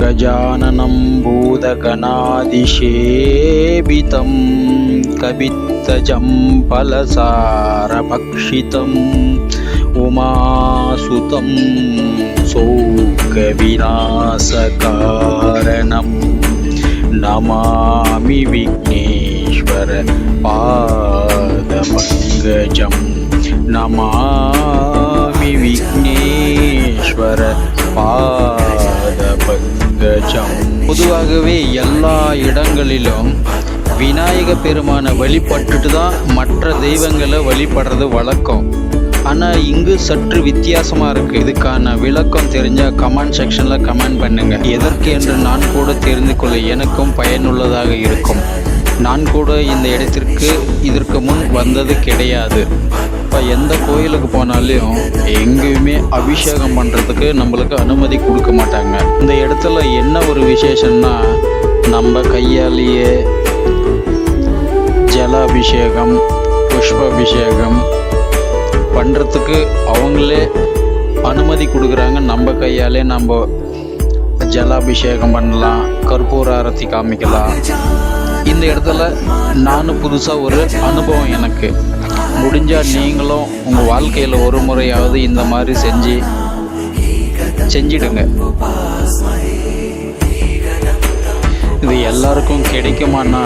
गजाननं भूतगणाधिसेवितं कपित्थजम्पलसारभक्षितम् उमासुतं शोकविनाशकारणं नमामि विघ्नेश्वर पादपङ्कजं नमामि विघ्नेश्वर பாதபங்கஜம். பொதுவாகவே எல்லா இடங்களிலும் விநாயக பெருமானை வழிபட்டுட்டு தான் மற்ற தெய்வங்களை வழிபடுறது வழக்கம். ஆனால் இங்கு சற்று வித்தியாசமாக இருக்குது. இதுக்கான விளக்கம் தெரிஞ்சால் கமெண்ட் செக்ஷனில் கமெண்ட் பண்ணுங்கள். எதற்கு என்று நான் கூட தெரிந்து கொள்ள எனக்கும் பயனுள்ளதாக இருக்கும். நான் கூட இந்த இடத்திற்கு இதற்கு முன் வந்தது கிடையாது. இப்போ எந்த கோயிலுக்கு போனாலும் எங்கேயுமே அபிஷேகம் பண்ணுறதுக்கு நம்மளுக்கு அனுமதி கொடுக்க மாட்டாங்க. இந்த இடத்துல என்ன ஒரு விசேஷம்னா, நம்ம கையாலேயே ஜலாபிஷேகம் புஷ்பாபிஷேகம் பண்ணுறதுக்கு அவங்களே அனுமதி கொடுக்குறாங்க. நம்ம கையாலே நம்ம ஜலாபிஷேகம் பண்ணலாம், கற்பூர ஆரத்தி காமிக்கலாம். இந்த இடத்துல நானும் புதுசாக ஒரு அனுபவம் எனக்கு. முடிஞ்சால் நீங்களும் உங்கள் வாழ்க்கையில் ஒரு முறையாவது இந்த மாதிரி செஞ்சிடுங்க. இது எல்லாருக்கும் கிடைக்குமான்னா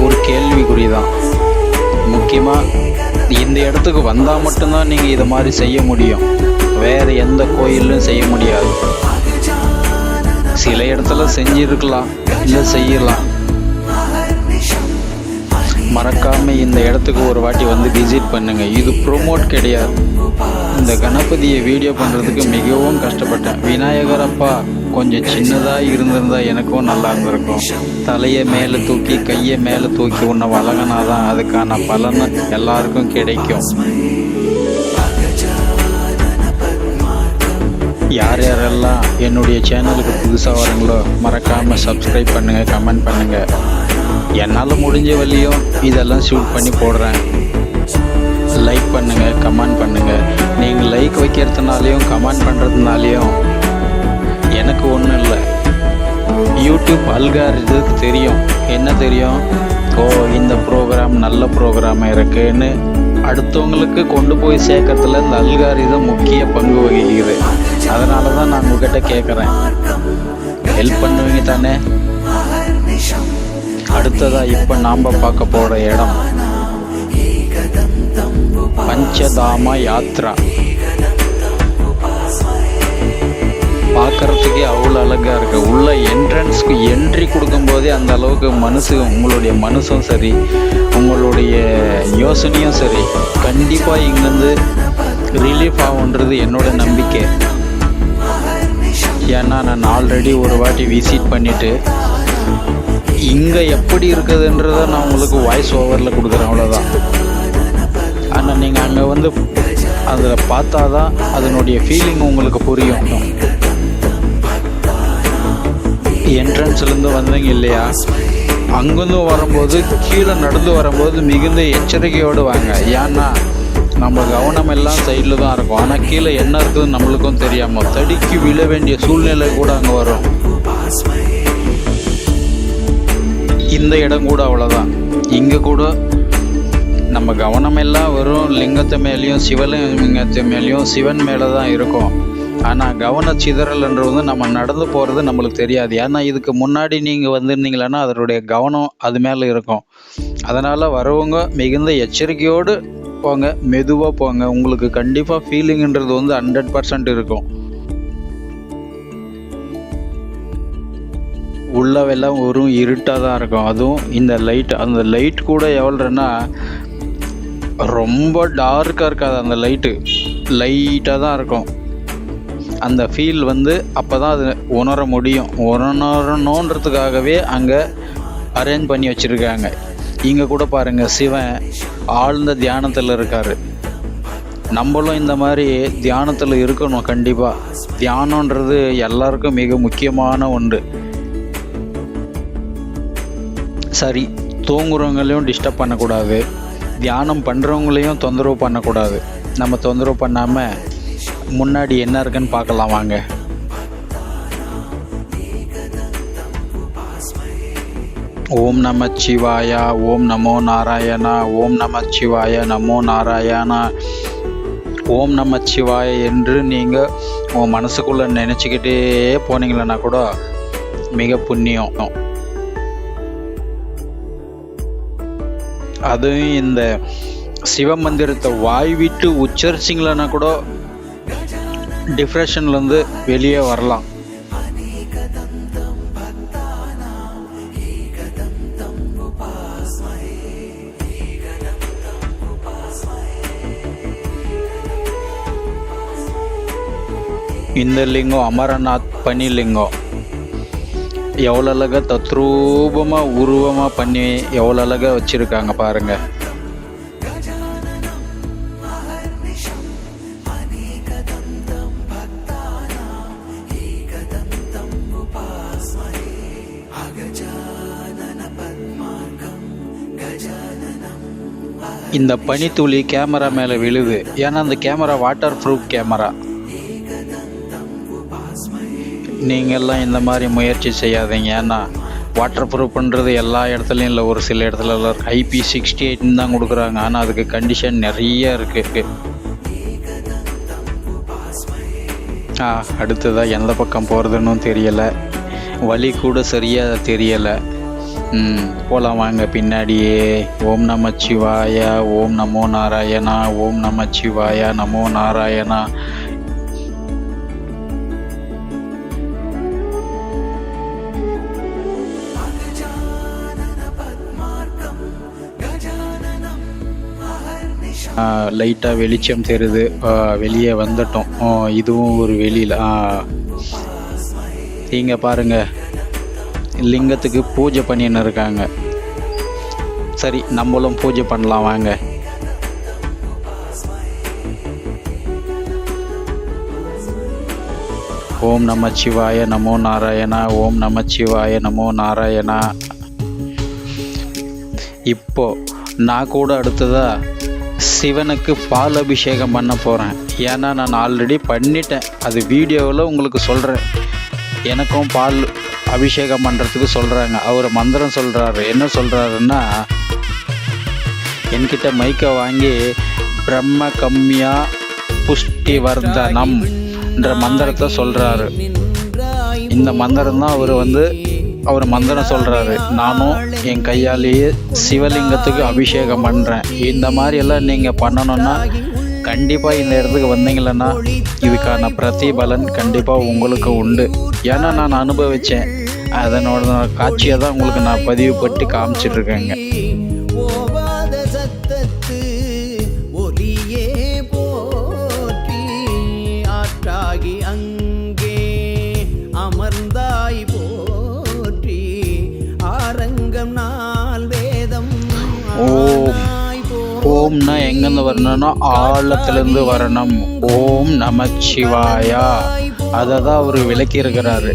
ஒரு கேள்விக்குறி தான். முக்கியமாக இந்த இடத்துக்கு வந்தால் மட்டும்தான் நீங்கள் இதை மாதிரி செய்ய முடியும். வேறு எந்த கோயிலும் செய்ய முடியாது. சில இடத்துல செஞ்சிருக்கலாம், இல்லை செய்யலாம். மறக்காமல் இந்த இடத்துக்கு ஒரு வாட்டி வந்து விசிட் பண்ணுங்கள். இது ப்ரோமோட் கிடையாது. இந்த கணபதியை வீடியோ பண்ணுறதுக்கு மிகவும் கஷ்டப்பட்டேன். விநாயகரப்பா கொஞ்சம் சின்னதாக இருந்திருந்தா எனக்கும் நல்லா இருந்திருக்கும். தலையை மேலே தூக்கி கையை மேலே தூக்கி உன்னை வழங்கினா தான் அதுக்கான பலன் எல்லாருக்கும் கிடைக்கும். யார் யாரெல்லாம் என்னுடைய சேனலுக்கு புதுசாக வரீங்களோ மறக்காமல் சப்ஸ்கிரைப் பண்ணுங்கள், கமெண்ட் பண்ணுங்கள். என்னால் முடிஞ்ச வழியும் இதெல்லாம் ஷூட் பண்ணி போடுறேன். லைக் பண்ணுங்கள், கமெண்ட் பண்ணுங்கள். நீங்கள் லைக் வைக்கிறதுனாலையும் கமெண்ட் பண்ணுறதுனாலையும் எனக்கு ஒன்றும் இல்லை. யூடியூப் அல்காரிதத்துக்கு தெரியும். என்ன தெரியும்? ஓ, இந்த ப்ரோக்ராம் நல்ல ப்ரோக்ராமாக இருக்குன்னு அடுத்தவங்களுக்கு கொண்டு போய் சேர்க்கறதுல இந்த அல்காரிதம் முக்கிய பங்கு வகிக்குது. அதனால தான் நான் உங்ககிட்ட கேட்குறேன், ஹெல்ப் பண்ணுவீங்க தானே? அடுத்ததாக இப்போ நாம் பார்க்க போகிற இடம் பஞ்சதாம யாத்ரா. பார்க்குறதுக்கே அவ்வளோ அழகாக இருக்குது. உள்ள என்ட்ரன்ஸ்க்கு என்ட்ரி கொடுக்கும்போதே அந்த அளவுக்கு உங்களுடைய மனசும் சரி, உங்களுடைய யோசனையும் சரி கண்டிப்பாக இங்கேருந்து ரிலீஃப் ஆகுன்றது என்னோட நம்பிக்கை. ஏன்னா நான் ஆல்ரெடி ஒரு வாட்டி விசிட் பண்ணிவிட்டு இங்கே எப்படி இருக்குதுன்றதை நான் உங்களுக்கு வாய்ஸ் ஓவரில் கொடுக்குறேன், அவ்வளோதான். ஆனால் நீங்கள் அங்கே வந்து அதில் பார்த்தா தான் அதனுடைய ஃபீலிங் உங்களுக்கு புரியும். என்ட்ரன்ஸ்லேருந்து வந்தீங்க இல்லையா, அங்கேருந்து வரும்போது கீழே நடந்து வரும்போது மிகுந்த எச்சரிக்கையோடு வாங்க. ஏன்னா நம்ம கவனம் எல்லாம் சைடில் தான் இருக்கும். ஆனால் கீழே என்ன இருக்குதுன்னு நம்மளுக்கும் தெரியாமல் தடுக்கி விழ வேண்டிய சூழ்நிலை கூட அங்கே வரும். இந்த இடம் கூட அவ்வளோதான். இங்கே கூட நம்ம கவனம் எல்லாம் வரும் லிங்கத்தை மேலேயும் சிவலிங்கத்தை மேலேயும் சிவன் மேலே தான் இருக்கும். ஆனால் கவன சிதறல்ன்றது நம்ம நடந்து போகிறது நம்மளுக்கு தெரியாது. ஏன்னா இதுக்கு முன்னாடி நீங்கள் வந்திருந்தீங்களன்னா அதனுடைய கவனம் அது மேலே இருக்கும். அதனால் வரவங்க மிகுந்த எச்சரிக்கையோடு போங்க, மெதுவாக போங்க. உங்களுக்கு கண்டிப்பாக ஃபீலிங்ன்றது 100% இருக்கும். உள்ளவெல்லாம் ஒரு இருட்டாக தான் இருக்கும். அதுவும் இந்த லைட், அந்த லைட் கூட எவ்வளோன்னா ரொம்ப டார்க்காக இருக்காது. அந்த லைட்டாக தான் இருக்கும். அந்த ஃபீல் அப்போ தான் அது உணர முடியும். உணரணுன்றதுக்காகவே அங்கே அரேஞ்ச் பண்ணி வச்சுருக்காங்க. இங்கே கூட பாருங்கள், சிவன் ஆழ்ந்த தியானத்தில் இருக்கார். நம்மளும் இந்த மாதிரி தியானத்தில் இருக்கணும். கண்டிப்பாக தியானன்றது எல்லாருக்கும் மிக முக்கியமான ஒன்று. சரி, தூங்குறவங்களையும் டிஸ்டர்ப் பண்ணக்கூடாது, தியானம் பண்ணுறவங்களையும் தொந்தரவு பண்ணக்கூடாது. நம்ம தொந்தரவு பண்ணாமல் முன்னாடி என்ன இருக்குன்னு பார்க்கலாம் வாங்க. ஓம் நமச்சிவாய, ஓம் நமோ நாராயணா, ஓம் நமச்சிவாய, நமோ நாராயணா, ஓம் நமச்சிவாய என்று நீங்கள் உங்கள் மனசுக்குள்ளே நினச்சிக்கிட்டே போனீங்களன்னா கூட மிக புண்ணியம். அதுவும் இந்த சிவமந்திரத்தை வாய் விட்டு உச்சரிச்சிங்களன்னா கூட டிப்ரெஷன்லேருந்து வெளியே வரலாம். இந்த லிங்கம் அமரநாத் பனி லிங்கம் எவ்வளோ அழகாக தத்ரூபமாக உருவமாக பண்ணி எவ்வளோ அழகாக வச்சுருக்காங்க பாருங்கள். இந்த பனித்துளி கேமரா மேலே விழுது. ஏன்னா அந்த கேமரா வாட்டர் ப்ரூஃப் கேமரா. நீங்கள்லாம் இந்த மாதிரி முயற்சி செய்யாதீங்க. ஏன்னா வாட்டர் ப்ரூஃப்ன்றது எல்லா இடத்துலையும் இல்லை, ஒரு சில இடத்துல இருக்கு. IP68 தான் கொடுக்குறாங்க, ஆனால் அதுக்கு கண்டிஷன் நிறைய இருக்குது. அடுத்ததாக எந்த பக்கம் போகிறதுன்னு தெரியலை, வழி கூட சரியாக தெரியலை. போகலாம் வாங்க பின்னாடியே. ஓம் நமச்சிவாய, ஓம் நமோ நாராயணா, ஓம் நமச்சிவாய, நமோ நாராயணா. லைட்டாக வெளிச்சம் தெரியுது, வெளியே வந்துட்டோம். இதுவும் ஒரு வெளியில் இங்கே பாருங்கள், லிங்கத்துக்கு பூஜை பண்ணின்னு இருக்காங்க. சரி, நம்மளும் பூஜை பண்ணலாம் வாங்க. ஓம் நமச்சிவாய, நமோ நாராயணா, ஓம் நமச்சிவாய, நமோ நாராயணா. இப்போ நான் கூட அடுத்ததாக சிவனுக்கு பால் அபிஷேகம் பண்ண போகிறேன். ஏன்னா நான் ஆல்ரெடி பண்ணிட்டேன், அது வீடியோவில் உங்களுக்கு சொல்கிறேன். எனக்கும் பால் அபிஷேகம் பண்ணுறதுக்கு சொல்கிறாங்க. அவர் மந்திரம் சொல்கிறாரு. என்ன சொல்கிறாருன்னா, என்கிட்ட மைக்கை வாங்கி பிரம்ம கம்யா புஷ்டி வர்தனம் என்ற மந்திரத்தை சொல்கிறாரு. இந்த மந்திரம் தான் அவர் மந்திரம் சொல்கிறாரு. நானும் என் கையாலேயே சிவலிங்கத்துக்கு அபிஷேகம் பண்ணுறேன். இந்த மாதிரியெல்லாம் நீங்கள் பண்ணணுன்னா கண்டிப்பாக இந்த இடத்துக்கு வந்தீங்களன்னா இதுக்கான பிரதிபலன் கண்டிப்பாக உங்களுக்கு உண்டு. ஏன்னா நான் அனுபவித்தேன், அதனோட காட்சியை தான் உங்களுக்கு நான் பதிவு பட்டு காமிச்சிட்ருக்கேங்க. ஓம்னா எங்கேருந்து வரணும்னா ஆழத்துலேருந்து வரணும். ஓம் நமச்சிவாயா, அதை தான் அவர் விளக்கி இருக்கிறாரு.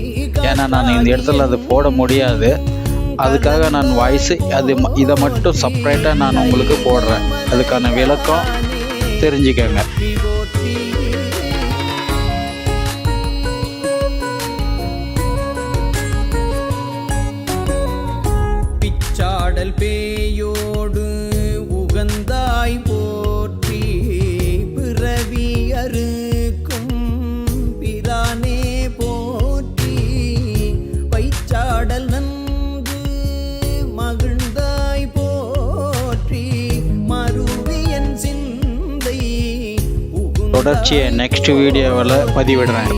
ஏன்னா நான் இந்த இடத்துல அது போட முடியாது, அதுக்காக நான் வாய்ஸு இதை மட்டும் செப்பரேட்டாக நான் உங்களுக்கு போடுறேன். அதுக்கான விளக்கம் தெரிஞ்சுக்கங்க. பிச்சாடல் பேயோடு உகந்தாய் போற்றி, பிறவி அறுக்கும் பிரானே போற்றி, வைச்சாடல் நன்று மகிழ்ந்தாய் போற்றி, மறுவியன் சிந்தை. தொடர்ச்சியை நெக்ஸ்ட் வீடியோவில் பதிவிடுறேன்.